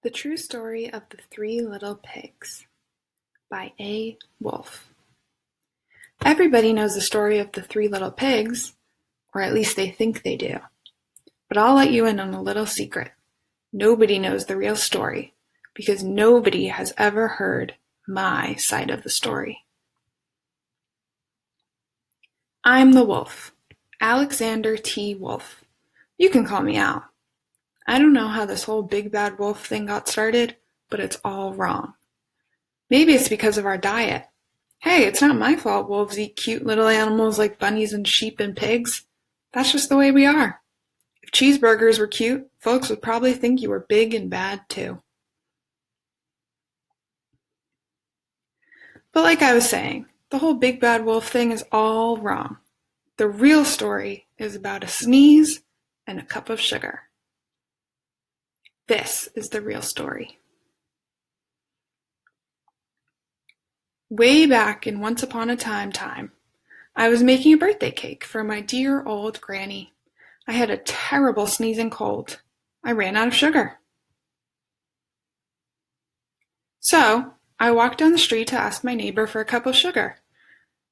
The True Story of the Three Little Pigs by A. Wolfe. Everybody knows the story of the three little pigs, or at least they think they do. But I'll let you in on a little secret. Nobody knows the real story, because nobody has ever heard my side of the story. I'm the wolf, Alexander T. Wolfe. You can call me Al. I don't know how this whole big bad wolf thing got started, but it's all wrong. Maybe it's because of our diet. Hey, it's not my fault wolves eat cute little animals like bunnies and sheep and pigs. That's just the way we are. If cheeseburgers were cute, folks would probably think you were big and bad too. But like I was saying, the whole big bad wolf thing is all wrong. The real story is about a sneeze and a cup of sugar. This is the real story. Way back in Once Upon a Time, I was making a birthday cake for my dear old granny. I had a terrible sneezing cold. I ran out of sugar. So, I walked down the street to ask my neighbor for a cup of sugar.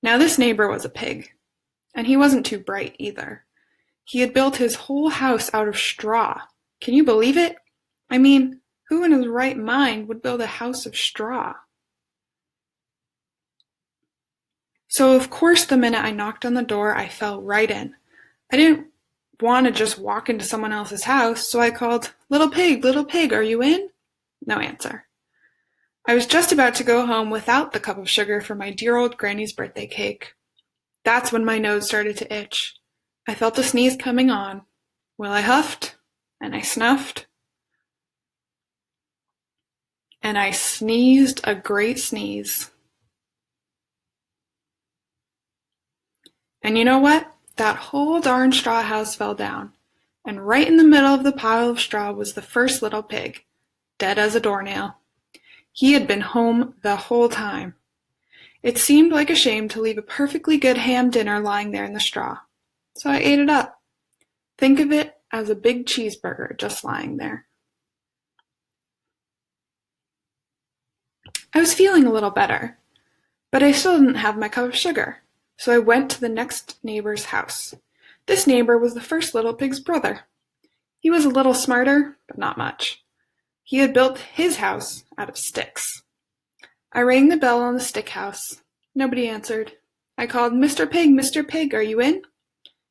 Now this neighbor was a pig, and he wasn't too bright either. He had built his whole house out of straw. Can you believe it? I mean, who in his right mind would build a house of straw? So of course the minute I knocked on the door, I fell right in. I didn't want to just walk into someone else's house, so I called, little pig, are you in?" No answer. I was just about to go home without the cup of sugar for my dear old granny's birthday cake. That's when my nose started to itch. I felt a sneeze coming on. Well, I huffed, and I snuffed, and I sneezed a great sneeze. And you know what? That whole darn straw house fell down, and right in the middle of the pile of straw was the first little pig, dead as a doornail. He had been home the whole time. It seemed like a shame to leave a perfectly good ham dinner lying there in the straw, so I ate it up. Think of it as a big cheeseburger just lying there. I was feeling a little better, but I still didn't have my cup of sugar, so I went to the next neighbor's house. This neighbor was the first little pig's brother. He was a little smarter, but not much. He had built his house out of sticks. I rang the bell on the stick house. Nobody answered. I called, Mr. Pig, are you in?"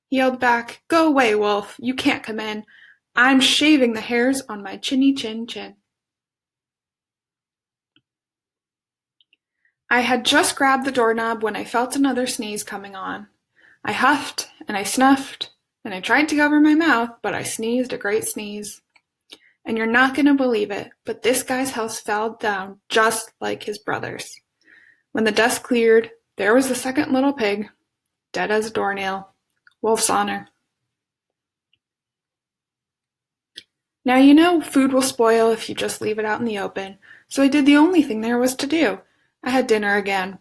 He yelled back, "Go away, wolf, you can't come in. I'm shaving the hairs on my chinny chin chin." I had just grabbed the doorknob when I felt another sneeze coming on. I huffed, and I snuffed, and I tried to cover my mouth, but I sneezed a great sneeze. And you're not going to believe it, but this guy's house fell down just like his brother's. When the dust cleared, there was the second little pig, dead as a doornail. Wolf's honor. Now you know food will spoil if you just leave it out in the open, so I did the only thing there was to do. I had dinner again.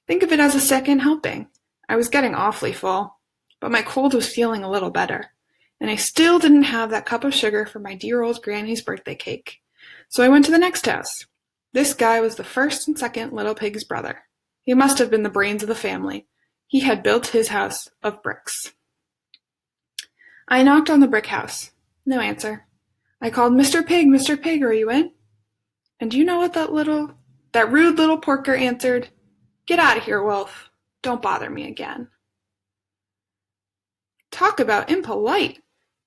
Think of it as a second helping. I was getting awfully full, but my cold was feeling a little better. And I still didn't have that cup of sugar for my dear old granny's birthday cake. So I went to the next house. This guy was the first and second little pig's brother. He must have been the brains of the family. He had built his house of bricks. I knocked on the brick house. No answer. I called, Mr. Pig, are you in?" And do you know what that rude little porker answered? "Get out of here, wolf. Don't bother me again." Talk about impolite!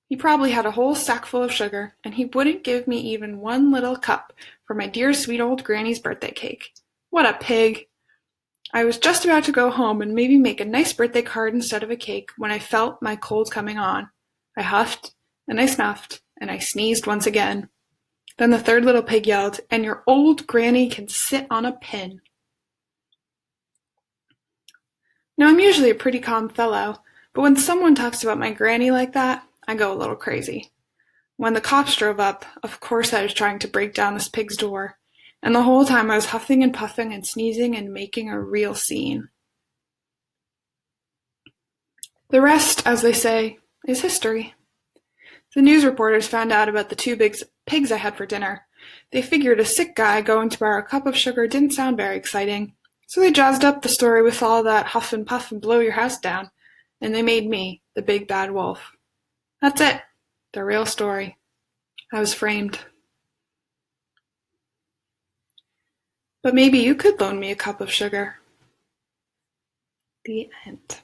He probably had a whole sack full of sugar, and he wouldn't give me even one little cup for my dear sweet old granny's birthday cake. What a pig! I was just about to go home and maybe make a nice birthday card instead of a cake when I felt my cold coming on. I huffed, and I snuffed, and I sneezed once again. Then the third little pig yelled, "And your old granny can sit on a pin." Now I'm usually a pretty calm fellow, but when someone talks about my granny like that, I go a little crazy. When the cops drove up, of course I was trying to break down this pig's door, and the whole time I was huffing and puffing and sneezing and making a real scene. The rest, as they say, is history. The news reporters found out about the two big pigs I had for dinner, They figured a sick guy going to borrow a cup of sugar didn't sound very exciting, so they jazzed up the story with all that huff and puff and blow your house down, and they made me the big bad wolf. That's it. The real story. I was framed. But maybe you could loan me a cup of sugar. The end.